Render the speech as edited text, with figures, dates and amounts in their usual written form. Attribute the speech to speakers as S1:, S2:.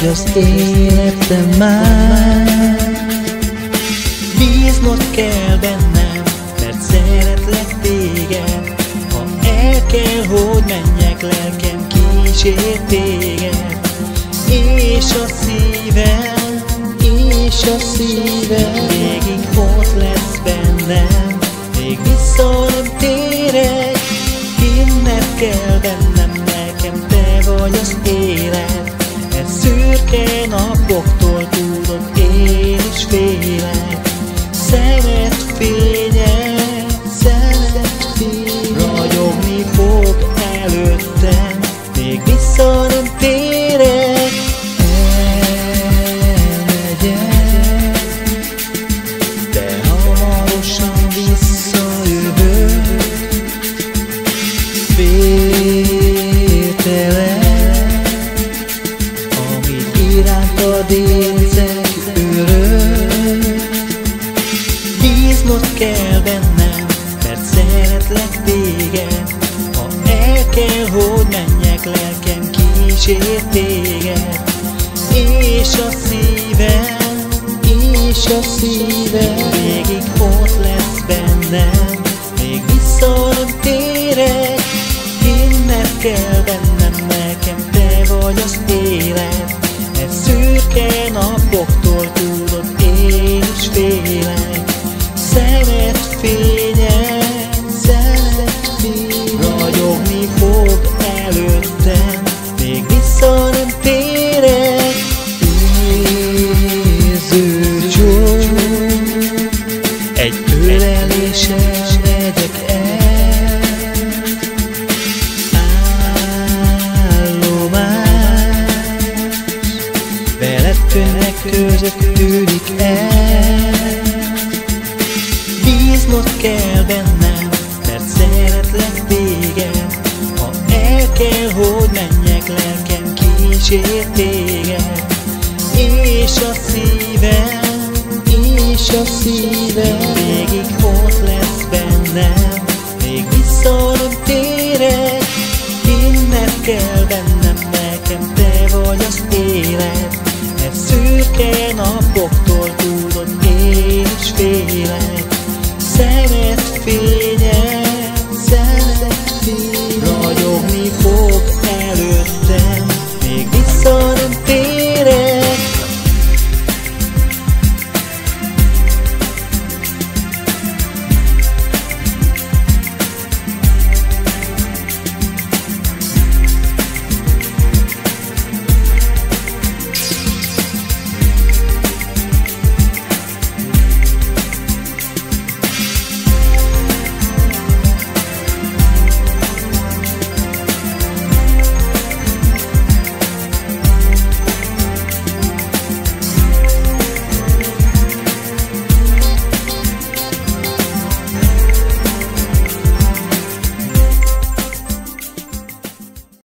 S1: vagy az életem már. Bíznod kell bennem, mert szeretlek téged. Ha el kell, hogy menjek, lelkem kísér téged. És a szívem végig ott lesz bennem, még vissza nem térek. Hinned kell bennem, nekem te vagy az élet. E szürke napoktól tudod, én is félek. Szemed fénye, ragyogni fog előttem, még vissza nem térek. Elmegyek, de hamarosan visszajövök. Végtelen, amit irántad érzek, örök. Bíznod kell bennem, mert szeretlek téged. Ha el kell, hogy menjek, lelkem kísér téged. És a szívem végig ott lesz bennem, még vissza nem térek. Hinned kell bennem, nekem te vagy az élet. E szürke napoktól tudod, én is félek. Szemed fénye, ragyogni fog előttem, még vissza nem térek. Érzőcsók, egy öleléssel megyek el. Állomás, veled könnyek között tűnik el. Bíznod kell bennem, mert szeretlek téged. Ha el kell, hogy menjek, lelkem kísér téged. És a szívem végig ott lesz bennem, még vissza nem térek. Hinned kell bennem, nekem te vagy az